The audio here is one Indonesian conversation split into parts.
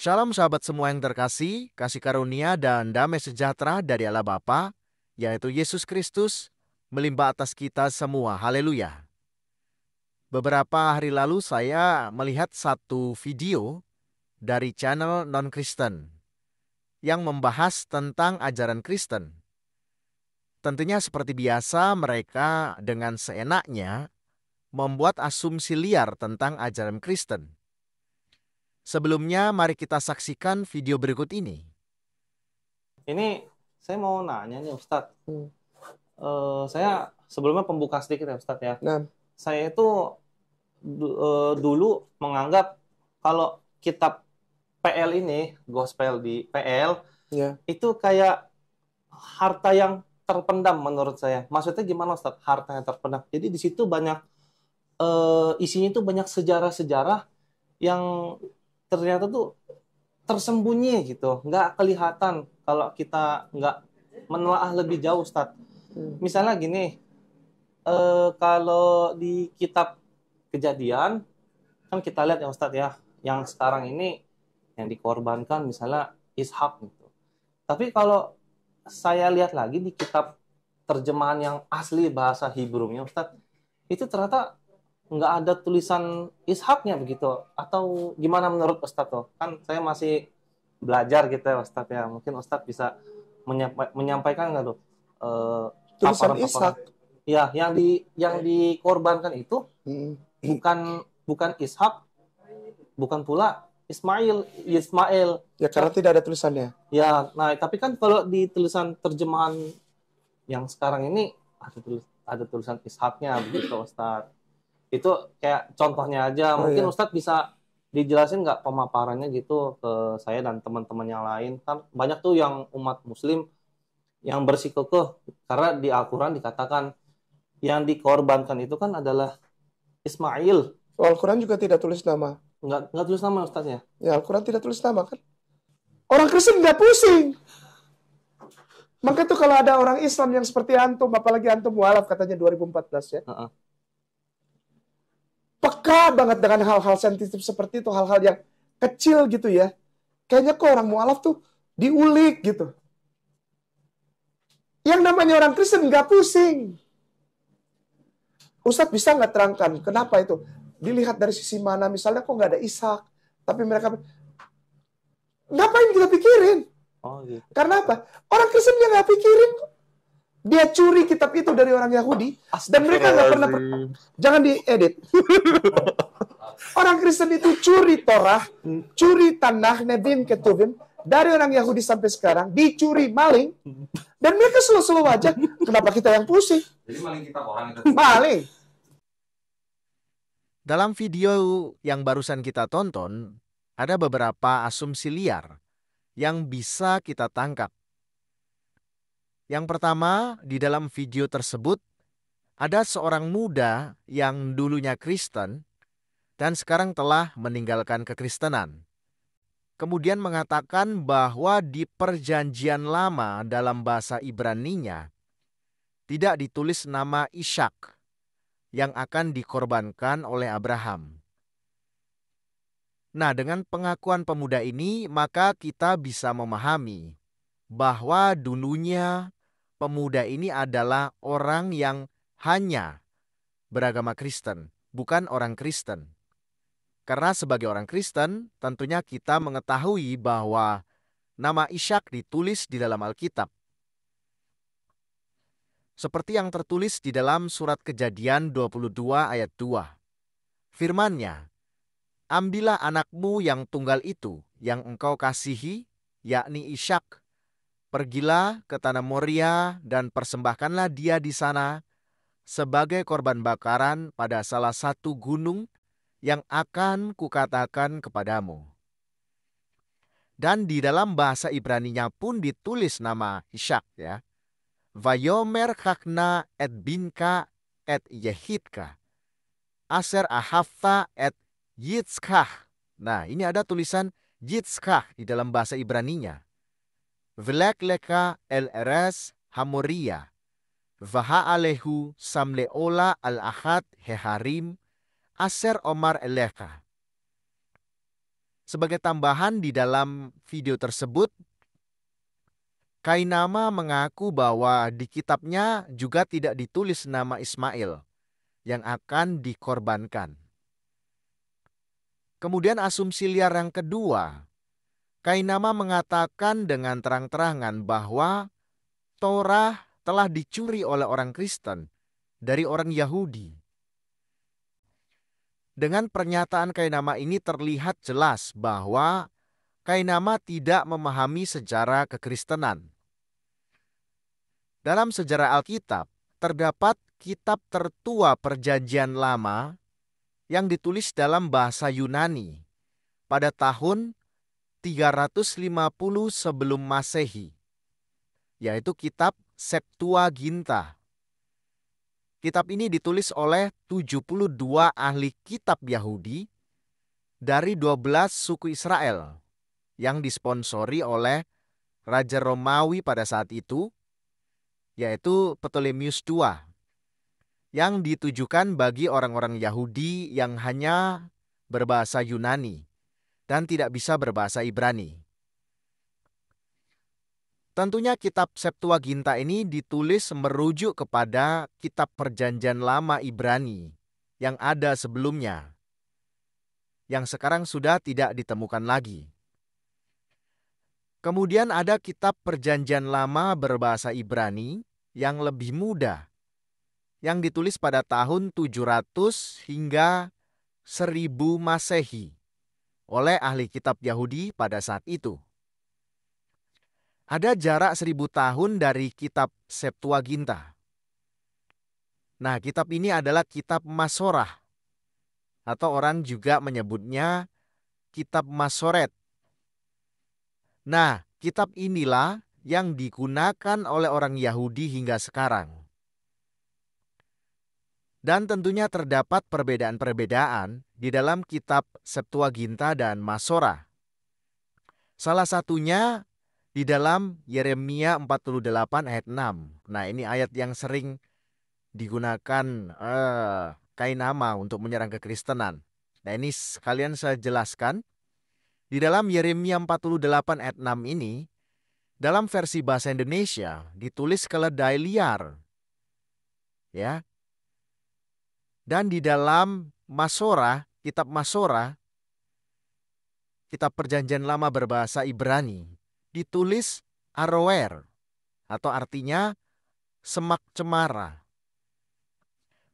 Shalom sahabat semua yang terkasih, kasih karunia dan damai sejahtera dari Allah Bapa, yaitu Yesus Kristus, melimpah atas kita semua. Haleluya. Beberapa hari lalu saya melihat satu video dari channel non-Kristen yang membahas tentang ajaran Kristen. Tentunya seperti biasa mereka dengan seenaknya membuat asumsi liar tentang ajaran Kristen. Sebelumnya mari kita saksikan video berikut ini. Ini saya mau nanya nih Ustadz. Saya sebelumnya pembuka sedikit ya Ustadz ya. Nah, Saya itu dulu menganggap kalau kitab PL ini, gospel di PL, ya. itu kayak harta yang terpendam menurut saya. Maksudnya gimana Ustadz? Harta yang terpendam. Jadi di situ banyak isinya itu banyak sejarah-sejarah yang ternyata tuh tersembunyi gitu, nggak kelihatan kalau kita nggak menelaah lebih jauh, Ustadz. Misalnya gini, kalau di kitab Kejadian, kan kita lihat ya Ustadz ya, yang sekarang ini yang dikorbankan misalnya Ishak gitu. Tapi kalau saya lihat lagi di kitab terjemahan yang asli bahasa Hebrew-nya Ustadz, itu ternyata nggak ada tulisan Ishaknya begitu. Atau gimana menurut Ustadz tuh? Kan saya masih belajar gitu ya Ustadz ya. Mungkin Ustadz bisa menyampaikan nggak tuh Tulisan paparan-paparan? Ishak. Ya, yang dikorbankan itu bukan Ishak, bukan pula Ismail. Ya karena tidak ada tulisannya. Ya, nah tapi kan kalau di tulisan terjemahan yang sekarang ini ada tulisan Ishaknya begitu Ustadz. Itu kayak contohnya aja. Mungkin iya. Ustadz bisa dijelasin nggak pemaparannya gitu ke saya dan teman-teman yang lain. Kan banyak tuh yang umat Muslim yang bersikukuh karena di Al-Quran dikatakan yang dikorbankan itu kan adalah Ismail. Al-Quran juga tidak tulis nama. Nggak tulis nama Ustadz ya? Ya Al-Quran tidak tulis nama kan. Orang Kristen nggak pusing. Maka itu kalau ada orang Islam yang seperti antum, apalagi antum mualaf katanya 2014 ya. Peka banget dengan hal-hal sensitif seperti itu, hal-hal yang kecil gitu ya. Kayaknya kok orang mualaf tuh diulik gitu. Yang namanya orang Kristen nggak pusing. Ustadz bisa nggak terangkan kenapa itu? Dilihat dari sisi mana, misalnya kok nggak ada Ishak, tapi mereka ngapain kita pikirin? Oh, gitu. Karena apa? Orang Kristen dia nggak pikirin. Dia curi kitab itu dari orang Yahudi, dan mereka nggak pernah. Jangan diedit. Orang Kristen itu curi Torah, curi Tanakh, Nevim, Ketuvim dari orang Yahudi sampai sekarang, dicuri maling, dan mereka selalu aja. Kenapa kita yang pusing? Jadi maling kitab orang itu. Maling. Dalam video yang barusan kita tonton, ada beberapa asumsi liar yang bisa kita tangkap. Yang pertama, di dalam video tersebut, ada seorang muda yang dulunya Kristen dan sekarang telah meninggalkan kekristenan. Kemudian mengatakan bahwa di perjanjian lama dalam bahasa Ibrani-nya tidak ditulis nama Ishak yang akan dikorbankan oleh Abraham. Nah, dengan pengakuan pemuda ini, maka kita bisa memahami bahwa dulunya pemuda ini adalah orang yang hanya beragama Kristen, bukan orang Kristen. Karena sebagai orang Kristen, tentunya kita mengetahui bahwa nama Ishak ditulis di dalam Alkitab. Seperti yang tertulis di dalam surat Kejadian 22 ayat 2. Firman-Nya, ambillah anakmu yang tunggal itu, yang engkau kasihi, yakni Ishak. Pergilah ke tanah Moria dan persembahkanlah dia di sana sebagai korban bakaran pada salah satu gunung yang akan kukatakan kepadamu. Dan di dalam bahasa Ibrani-nya pun ditulis nama Ishak ya. Vayomer kakna et binka et yehidka. Aser ahafta et yitzkah. Nah, ini ada tulisan yitzkah di dalam bahasa Ibrani-nya. Vlek leka el eres hamoria. Vaha alehu samleola al-ahad heharim. Aser omar eleka. Sebagai tambahan di dalam video tersebut, Kainama mengaku bahwa di kitabnya juga tidak ditulis nama Ismail yang akan dikorbankan. Kemudian asumsi liar yang kedua, Kainama mengatakan dengan terang-terangan bahwa Torah telah dicuri oleh orang Kristen dari orang Yahudi. Dengan pernyataan Kainama ini terlihat jelas bahwa Kainama tidak memahami sejarah kekristenan. Dalam sejarah Alkitab, terdapat kitab tertua Perjanjian Lama yang ditulis dalam bahasa Yunani pada tahun 350 sebelum Masehi, yaitu kitab Septuaginta. Kitab ini ditulis oleh 72 ahli kitab Yahudi dari 12 suku Israel yang disponsori oleh Raja Romawi pada saat itu, yaitu Ptolemeus II, yang ditujukan bagi orang-orang Yahudi yang hanya berbahasa Yunani dan tidak bisa berbahasa Ibrani. Tentunya kitab Septuaginta ini ditulis merujuk kepada kitab Perjanjian Lama Ibrani yang ada sebelumnya, yang sekarang sudah tidak ditemukan lagi. Kemudian ada kitab Perjanjian Lama berbahasa Ibrani yang lebih muda, yang ditulis pada tahun 700 hingga 1000 Masehi oleh ahli kitab Yahudi pada saat itu. Ada jarak 1000 tahun dari kitab Septuaginta. Nah, kitab ini adalah kitab Masorah, atau orang juga menyebutnya kitab Masoret. Nah, kitab inilah yang digunakan oleh orang Yahudi hingga sekarang. Dan tentunya terdapat perbedaan-perbedaan di dalam kitab Septuaginta dan Masorah. Salah satunya di dalam Yeremia 48 ayat 6. Nah, ini ayat yang sering digunakan Kainama untuk menyerang kekristenan. Nah, ini sekalian saya jelaskan. Di dalam Yeremia 48 ayat 6 ini, dalam versi bahasa Indonesia ditulis keledai liar. Ya. Dan di dalam Masorah, kitab Masorah, kitab Perjanjian Lama berbahasa Ibrani, ditulis Aroer, atau artinya semak cemara.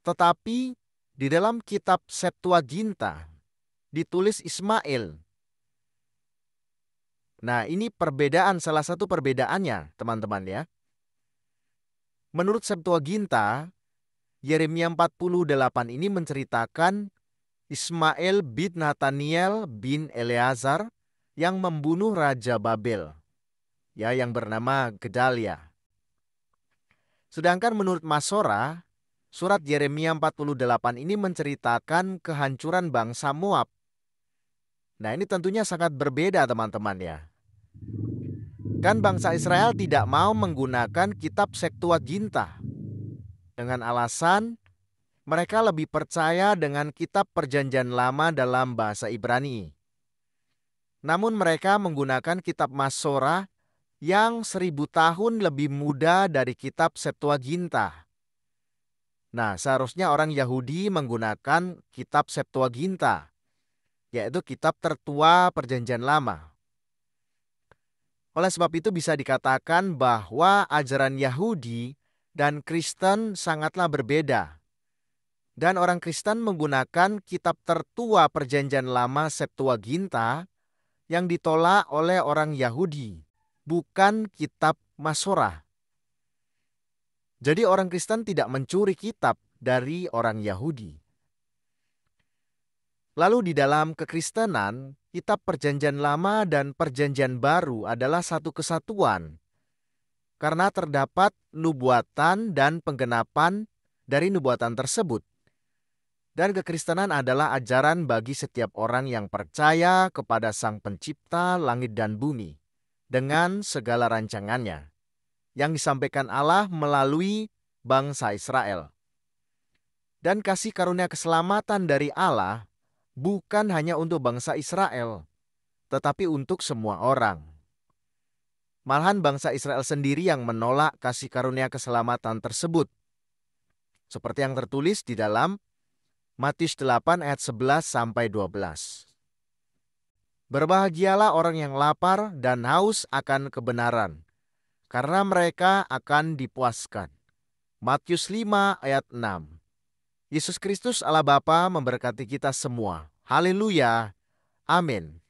Tetapi di dalam kitab Septuaginta ditulis Ismail. Nah, ini perbedaan, salah satu perbedaannya, teman-teman ya. Menurut Septuaginta, Yeremia 48 ini menceritakan Ismail bin Nathaniel bin Eleazar yang membunuh Raja Babel, ya, yang bernama Gedalia. Sedangkan menurut Masorah, surat Yeremia 48 ini menceritakan kehancuran bangsa Moab. Nah, ini tentunya sangat berbeda, teman-teman ya. Kan bangsa Israel tidak mau menggunakan kitab Septuaginta dengan alasan mereka lebih percaya dengan kitab Perjanjian Lama dalam bahasa Ibrani. Namun mereka menggunakan kitab Masorah yang 1000 tahun lebih muda dari kitab Septuaginta. Nah, seharusnya orang Yahudi menggunakan kitab Septuaginta, yaitu kitab tertua Perjanjian Lama. Oleh sebab itu bisa dikatakan bahwa ajaran Yahudi dan Kristen sangatlah berbeda. Dan orang Kristen menggunakan kitab tertua Perjanjian Lama Septuaginta yang ditolak oleh orang Yahudi, bukan kitab Masorah. Jadi orang Kristen tidak mencuri kitab dari orang Yahudi. Lalu di dalam kekristenan, kitab Perjanjian Lama dan Perjanjian Baru adalah satu kesatuan. Karena terdapat nubuatan dan penggenapan dari nubuatan tersebut. Dan kekristenan adalah ajaran bagi setiap orang yang percaya kepada Sang Pencipta langit dan bumi dengan segala rancangannya yang disampaikan Allah melalui bangsa Israel. Dan kasih karunia keselamatan dari Allah bukan hanya untuk bangsa Israel, tetapi untuk semua orang. Malahan bangsa Israel sendiri yang menolak kasih karunia keselamatan tersebut. Seperti yang tertulis di dalam Matius 8 ayat 11-12. Berbahagialah orang yang lapar dan haus akan kebenaran, karena mereka akan dipuaskan. Matius 5 ayat 6. Yesus Kristus Allah Bapa memberkati kita semua. Haleluya. Amin.